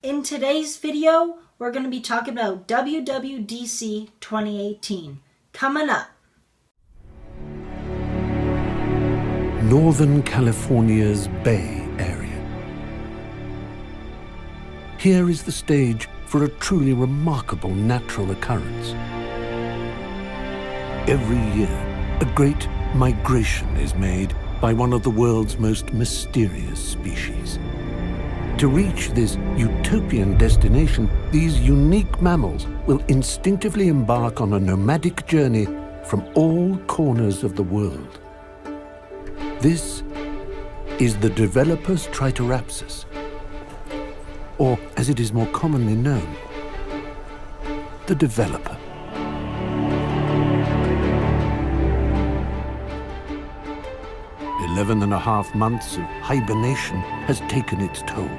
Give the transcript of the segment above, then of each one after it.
In today's video, we're going to be talking about WWDC 2018. Coming up. Northern California's Bay Area. Here is the stage for a truly remarkable natural occurrence. Every year, a great migration is made by one of the world's most mysterious species. To reach this utopian destination, these unique mammals will instinctively embark on a nomadic journey from all corners of the world. This is the developer's Triceratops, or as it is more commonly known, the developer. "11.5 months of hibernation has taken its toll,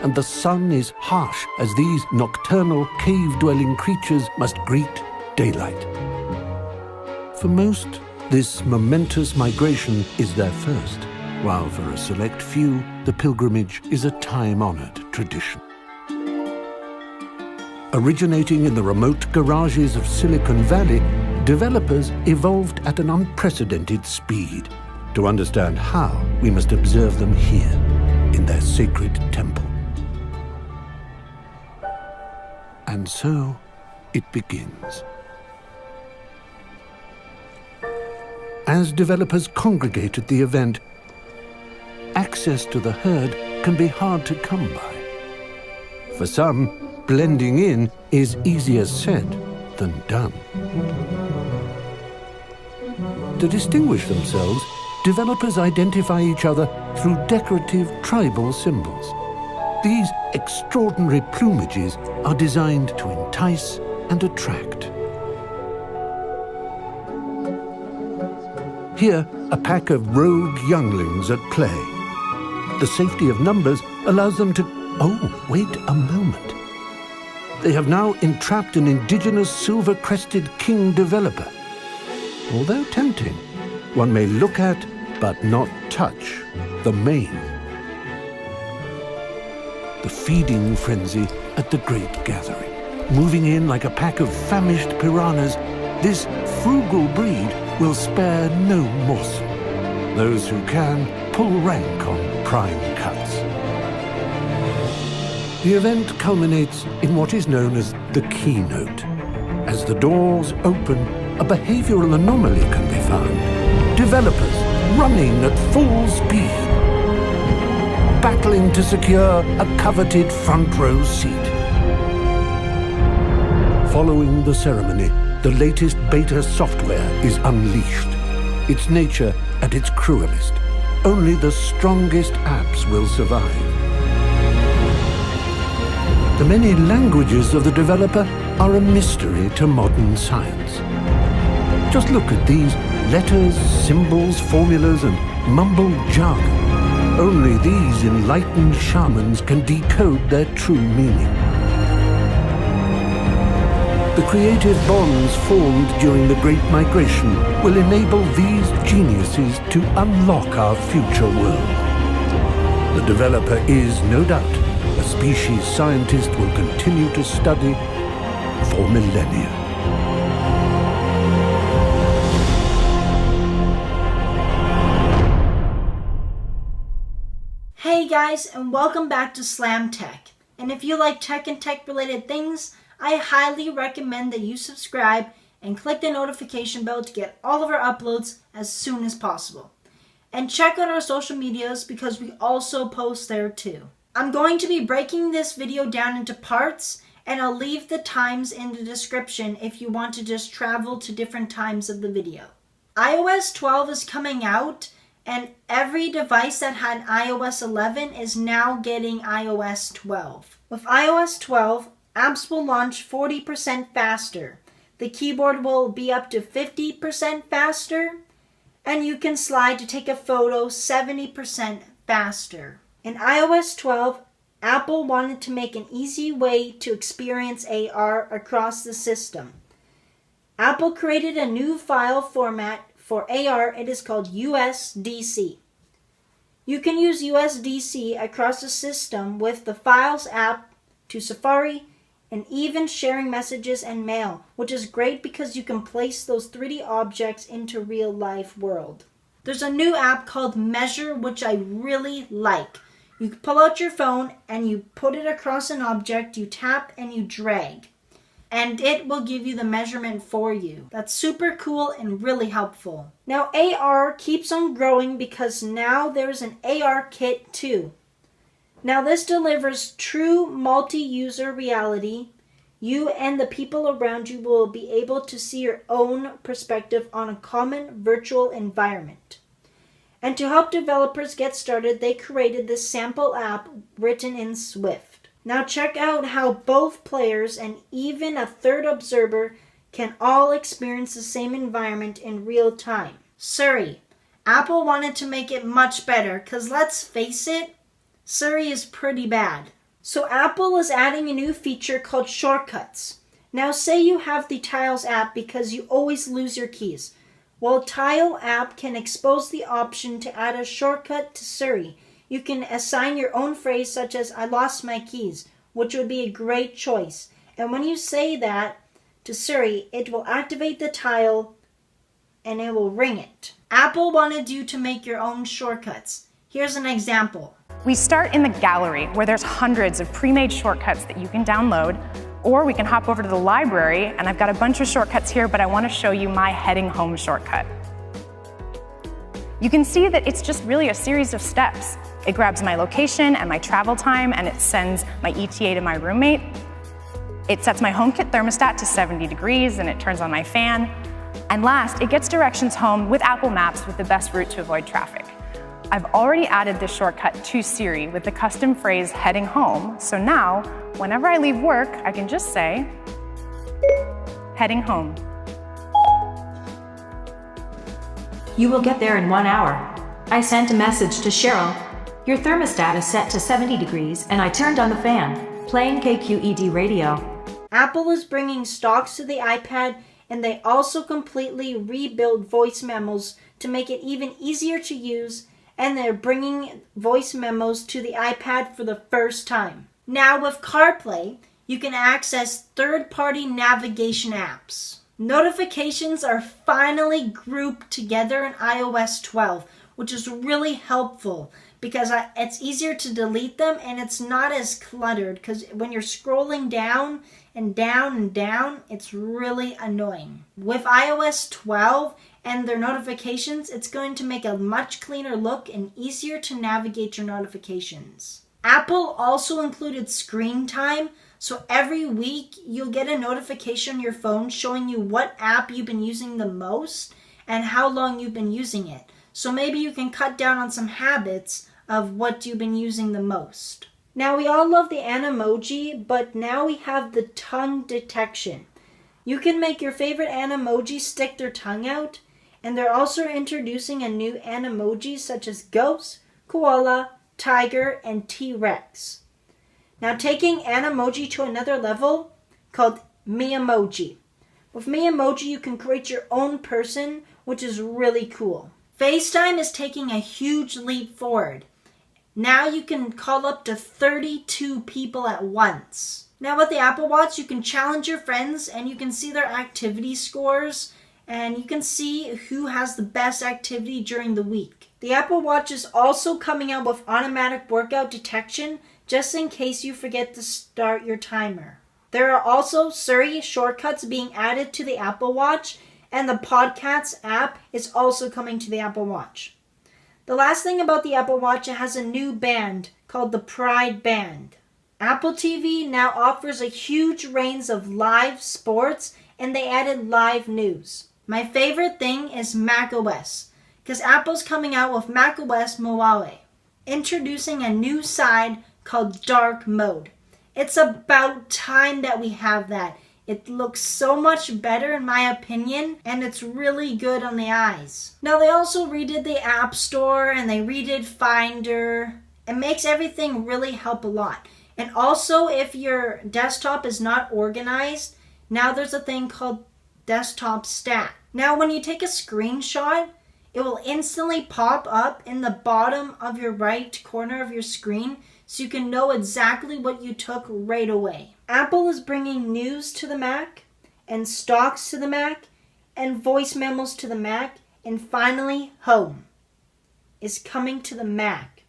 and the sun is harsh as these nocturnal cave-dwelling creatures must greet daylight. For most, this momentous migration is their first, while for a select few, the pilgrimage is a time-honored tradition. Originating in the remote garages of Silicon Valley, developers evolved at an unprecedented speed. To understand how, we must observe them here, in their sacred temple. And so, it begins. As developers congregate at the event, access to the herd can be hard to come by. For some, blending in is easier said than done. To distinguish themselves, developers identify each other through decorative tribal symbols. These extraordinary plumages are designed to entice and attract. Here, a pack of rogue younglings at play. The safety of numbers allows them to... Oh, wait a moment. They have now entrapped an indigenous silver-crested king developer. Although tempting, one may look at, but not touch, the mane. The feeding frenzy at the great gathering. Moving in like a pack of famished piranhas, this frugal breed will spare no morsel. Those who can pull rank on prime cuts. The event culminates in what is known as the keynote. As the doors open, a behavioral anomaly can be found. Developers running at full speed, battling to secure a coveted front row seat. Following the ceremony, the latest beta software is unleashed. Its nature at its cruelest. Only the strongest apps will survive. The many languages of the developer are a mystery to modern science. Just look at these letters, symbols, formulas, and mumbled jargon. Only these enlightened shamans can decode their true meaning. The creative bonds formed during the Great Migration will enable these geniuses to unlock our future world. The developer is, no doubt, a species scientist will continue to study for millennia. Hey guys, and welcome back to Slam Tech. And if you like tech and tech related things, I highly recommend that you subscribe and click the notification bell to get all of our uploads as soon as possible. And check out our social medias because we also post there too. I'm going to be breaking this video down into parts, and I'll leave the times in the description if you want to just travel to different times of the video. iOS 12 is coming out, and every device that had iOS 11 is now getting iOS 12. With iOS 12, apps will launch 40% faster. The keyboard will be up to 50% faster, and you can slide to take a photo 70% faster. In iOS 12, Apple wanted to make an easy way to experience AR across the system. Apple created a new file format for AR. It is called USDC. You can use USDC across the system with the Files app to Safari and even sharing messages and mail, which is great because you can place those 3D objects into real life world. There's a new app called Measure, which I really like. You pull out your phone and you put it across an object, you tap and you drag, and it will give you the measurement for you. That's super cool and really helpful. Now AR keeps on growing because now there's an AR kit too. Now this delivers true multi-user reality. You and the people around you will be able to see your own perspective on a common virtual environment. And to help developers get started, they created this sample app written in Swift. Now check out how both players and even a third observer can all experience the same environment in real time. Surrey. Apple wanted to make it much better because let's face it, Surrey is pretty bad. So Apple is adding a new feature called shortcuts. Now say you have the Tiles app because you always lose your keys. Well, Tile app can expose the option to add a shortcut to Surrey. You can assign your own phrase such as "I lost my keys," which would be a great choice. And when you say that to Surrey, it will activate the Tile and it will ring it. Apple wanted you to make your own shortcuts. Here's an example. We start in the gallery, where there's hundreds of pre-made shortcuts that you can download, or we can hop over to the library, and I've got a bunch of shortcuts here, but I want to show you my heading home shortcut. You can see that it's just really a series of steps. It grabs my location and my travel time, and it sends my ETA to my roommate. It sets my HomeKit thermostat to 70 degrees, and it turns on my fan. And last, it gets directions home with Apple Maps with the best route to avoid traffic. I've already added this shortcut to Siri with the custom phrase "heading home," so now, whenever I leave work, I can just say, "heading home." You will get there in 1 hour. I sent a message to Cheryl. Your thermostat is set to 70 degrees and I turned on the fan, playing KQED radio. Apple is bringing stocks to the iPad, and they also completely rebuilt voice memos to make it even easier to use, and they're bringing voice memos to the iPad for the first time. Now with CarPlay, you can access third-party navigation apps. Notifications are finally grouped together in iOS 12, which is really helpful because it's easier to delete them and it's not as cluttered, because when you're scrolling down and down and down, it's really annoying. With iOS 12 and their notifications, it's going to make a much cleaner look and easier to navigate your notifications. Apple also included screen time, so every week you'll get a notification on your phone showing you what app you've been using the most and how long you've been using it. So maybe you can cut down on some habits of what you've been using the most. Now we all love the Animoji, but now we have the tongue detection. You can make your favorite Animoji stick their tongue out, and they're also introducing a new Animojis such as ghost, koala, tiger, and T-Rex. Now taking Animoji to another level, called Memoji. With Memoji you can create your own person, which is really cool. FaceTime is taking a huge leap forward. Now you can call up to 32 people at once. Now with the Apple Watch, you can challenge your friends and you can see their activity scores, and you can see who has the best activity during the week. The Apple Watch is also coming out with automatic workout detection just in case you forget to start your timer. There are also Siri shortcuts being added to the Apple Watch, and the Podcasts app is also coming to the Apple Watch. The last thing about the Apple Watch, it has a new band called the Pride Band. Apple TV now offers a huge range of live sports, and they added live news. My favorite thing is macOS, because Apple's coming out with macOS Mobile, introducing a new side called Dark Mode. It's about time that we have that. It looks so much better in my opinion, and it's really good on the eyes. Now they also redid the App Store and they redid Finder. It makes everything really help a lot. And also if your desktop is not organized, now there's a thing called Desktop Stat. Now when you take a screenshot, it will instantly pop up in the bottom of your right corner of your screen so you can know exactly what you took right away. Apple is bringing news to the Mac, and stocks to the Mac, and voice memos to the Mac, and finally, home is coming to the Mac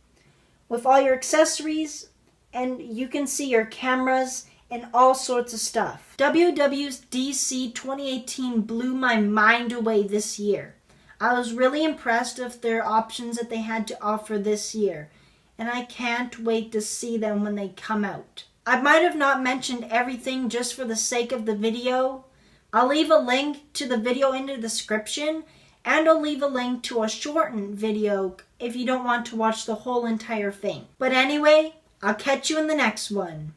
with all your accessories, and you can see your cameras and all sorts of stuff. WWDC 2018 blew my mind away this year. I was really impressed with their options that they had to offer this year, and I can't wait to see them when they come out. I might have not mentioned everything just for the sake of the video. I'll leave a link to the video in the description, and I'll leave a link to a shortened video if you don't want to watch the whole entire thing. But anyway, I'll catch you in the next one.